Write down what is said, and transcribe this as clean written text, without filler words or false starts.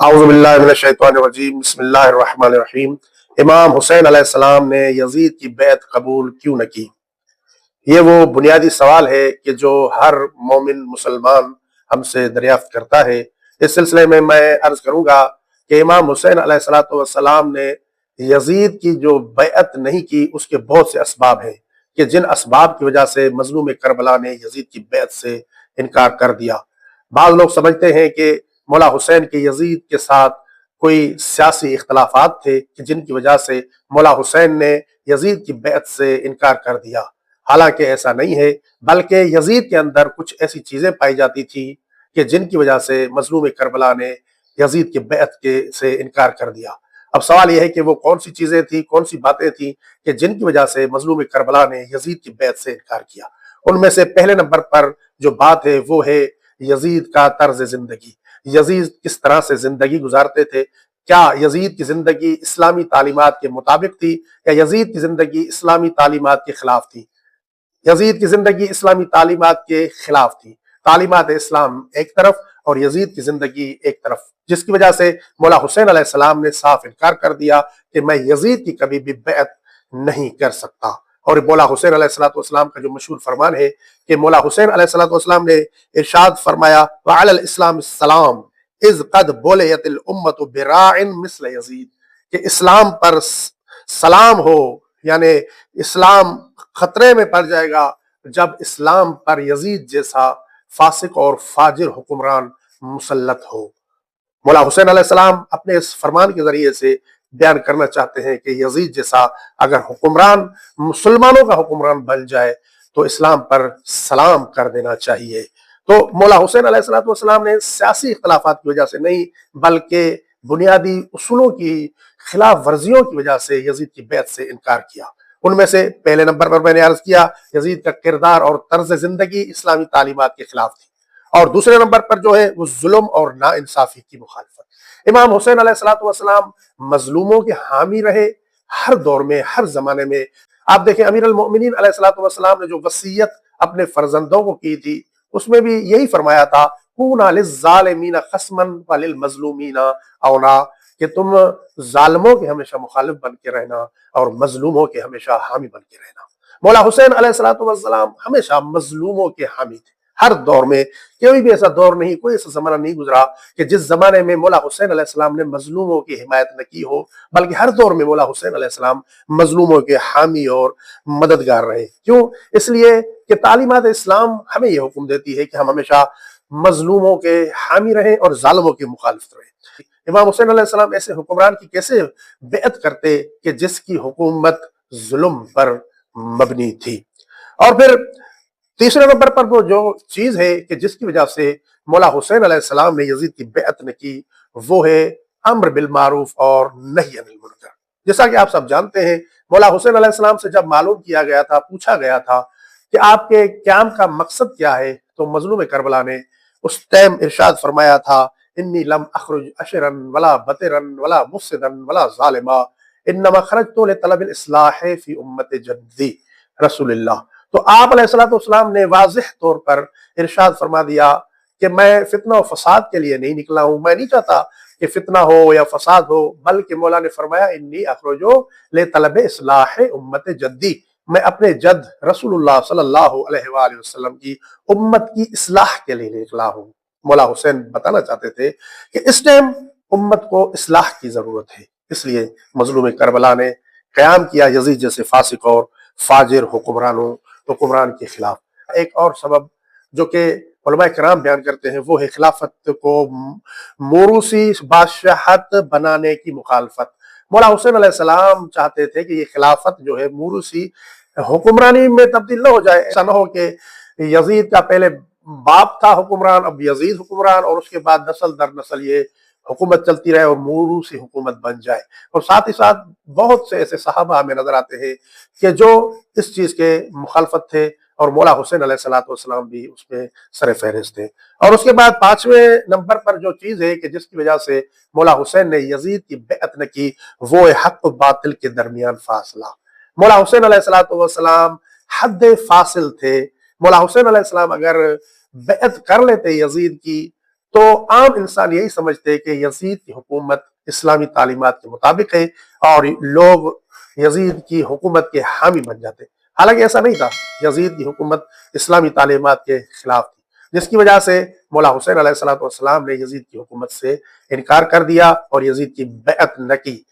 اعوذ باللہ من الشیطان الرجیم، بسم اللہ الرحمن الرحیم۔ امام حسین علیہ السلام نے یزید کی بیعت قبول کیوں نہ کی؟ یہ وہ بنیادی سوال ہے کہ جو ہر مومن مسلمان ہم سے دریافت کرتا ہے۔ اس سلسلے میں عرض کروں گا کہ امام حسین علیہ السلام نے یزید کی جو بیعت نہیں کی، اس کے بہت سے اسباب ہیں کہ جن اسباب کی وجہ سے مظلوم کربلا نے یزید کی بیعت سے انکار کر دیا۔ بعض لوگ سمجھتے ہیں کہ مولا حسین کے یزید کے ساتھ کوئی سیاسی اختلافات تھے کہ جن کی وجہ سے مولا حسین نے یزید کی بیعت سے انکار کر دیا۔ حالانکہ ایسا نہیں ہے، بلکہ یزید کے اندر کچھ ایسی چیزیں پائی جاتی تھی کہ جن کی وجہ سے مظلوم کربلا نے یزید کی بیعت سے انکار کر دیا۔ اب سوال یہ ہے کہ وہ کون سی چیزیں تھیں، کون سی باتیں تھیں کہ جن کی وجہ سے مظلوم کربلا نے یزید کی بیعت سے انکار کیا۔ ان میں سے پہلے نمبر پر جو بات ہے وہ ہے یزید کا طرز زندگی۔ یزید کس طرح سے زندگی گزارتے تھے؟ کیا یزید کی زندگی اسلامی تعلیمات کے مطابق تھی یا یزید کی زندگی اسلامی تعلیمات کے خلاف تھی؟ یزید کی زندگی اسلامی تعلیمات کے خلاف تھی۔ تعلیمات اسلام ایک طرف اور یزید کی زندگی ایک طرف، جس کی وجہ سے مولا حسین علیہ السلام نے صاف انکار کر دیا کہ میں یزید کی کبھی بھی بیعت نہیں کر سکتا۔ اور مولا حسین علیہ السلام کا جو مشہور فرمان ہے کہ مولا حسین علیہ السلام نے ارشاد فرمایا وعلی الاسلام السلام اذ قد بولیت الامت براع مثل یزید، کہ اسلام پر سلام ہو، یعنی اسلام خطرے میں پڑ جائے گا جب اسلام پر یزید جیسا فاسق اور فاجر حکمران مسلط ہو۔ مولا حسین علیہ السلام اپنے اس فرمان کے ذریعے سے بیان کرنا چاہتے ہیں کہ یزید جیسا اگر حکمران مسلمانوں کا حکمران بن جائے تو اسلام پر سلام کر دینا چاہیے۔ تو مولا حسین علیہ السلام نے سیاسی اختلافات کی وجہ سے نہیں، بلکہ بنیادی اصولوں کی خلاف ورزیوں کی وجہ سے یزید کی بیعت سے انکار کیا۔ ان میں سے پہلے نمبر پر میں نے عرض کیا یزید کا کردار اور طرز زندگی اسلامی تعلیمات کے خلاف تھی، اور دوسرے نمبر پر جو ہے وہ ظلم اور ناانصافی کی مخالفت۔ امام حسین علیہ السلام مظلوموں کے حامی رہے، ہر دور میں، ہر زمانے میں۔ آپ دیکھیں امیر المؤمنین علیہ السلام نے جو وصیت اپنے فرزندوں کو کی تھی، اس میں بھی یہی فرمایا تھا کونا للظالمین خصما وللمظلومین اونا، کہ تم ظالموں کے ہمیشہ مخالف بن کے رہنا اور مظلوموں کے ہمیشہ حامی بن کے رہنا۔ مولا حسین علیہ السلام ہمیشہ مظلوموں کے حامی تھے۔ ہر دور میں کوئی بھی ایسا دور نہیں، کوئی ایسا زمانہ نہیں گزرا کہ جس زمانے میں مولا حسین علیہ السلام نے مظلوموں کی حمایت نہ کی ہو، بلکہ ہر دور میں مولا حسین علیہ السلام مظلوموں کے حامی اور مددگار رہے۔ کیوں؟ اس لیے کہ تعلیمات اسلام ہمیں یہ حکم دیتی ہے کہ ہم ہمیشہ مظلوموں کے حامی رہیں اور ظالموں کی مخالفت رہیں۔ امام حسین علیہ السلام ایسے حکمران کی کیسے بیعت کرتے کہ جس کی حکومت ظلم پر مبنی تھی؟ اور پھر تیسرے نمبر پر وہ جو چیز ہے کہ جس کی وجہ سے مولا حسین علیہ السلام نے یزید کی بیعت نہ کی، وہ ہے امر بالمعروف اور نہی عن المنکر۔ جیسا کہ آپ سب جانتے ہیں، مولا حسین علیہ السلام سے جب معلوم کیا گیا تھا، پوچھا گیا تھا کہ آپ کے قیام کا مقصد کیا ہے، تو مظلوم کربلا نے اس ٹائم ارشاد فرمایا تھا انی لم اخرج اشرا ولا بطرا ولا مفسدا ولا ظالما انما خرجت لطلب الاصلاح فی امت جدی رسول اللہ۔ تو آپ علیہ السلام نے واضح طور پر ارشاد فرما دیا کہ میں فتنہ و فساد کے لیے نہیں نکلا ہوں، میں نہیں چاہتا کہ فتنہ ہو یا فساد ہو، بلکہ مولا نے فرمایا انی اخرجو لطلب اصلاح امت جدی، میں اپنے جد رسول اللہ صلی اللہ علیہ وآلہ وسلم کی امت کی اصلاح کے لیے نکلا ہوں۔ مولا حسین بتانا چاہتے تھے کہ اس ٹائم امت کو اصلاح کی ضرورت ہے، اس لیے مظلوم کربلا نے قیام کیا یزید جیسے فاسق اور فاجر حکمران کے خلاف۔ ایک اور سبب جو کہ علماء کرام بیان کرتے ہیں وہ ہے خلافت کو موروثی بادشاہت بنانے کی مخالفت۔ مولا حسین علیہ السلام چاہتے تھے کہ یہ خلافت جو ہے موروثی حکمرانی میں تبدیل نہ ہو جائے، ایسا نہ ہو کہ یزید کا پہلے باپ تھا حکمران، اب یزید حکمران، اور اس کے بعد نسل در نسل یہ حکومت چلتی رہے اور موروثی حکومت بن جائے۔ اور ساتھ ہی ساتھ بہت سے ایسے صحابہ ہمیں نظر آتے ہیں کہ جو اس چیز کے مخالفت تھے، اور مولا حسین علیہ السلام بھی اس میں سر فہرست تھے۔ اور اس کے بعد پانچویں نمبر پر جو چیز ہے کہ جس کی وجہ سے مولا حسین نے یزید کی بیعت نہ کی، وہ ہے حق و باطل کے درمیان فاصلہ۔ مولا حسین علیہ السلام حد فاصل تھے۔ مولا حسین علیہ السلام اگر بیعت کر لیتے یزید کی تو عام انسان یہی سمجھتے کہ یزید کی حکومت اسلامی تعلیمات کے مطابق ہے اور لوگ یزید کی حکومت کے حامی بن جاتے، حالانکہ ایسا نہیں تھا۔ یزید کی حکومت اسلامی تعلیمات کے خلاف تھی، جس کی وجہ سے مولا حسین علیہ السلام نے یزید کی حکومت سے انکار کر دیا اور یزید کی بیعت نہ کی۔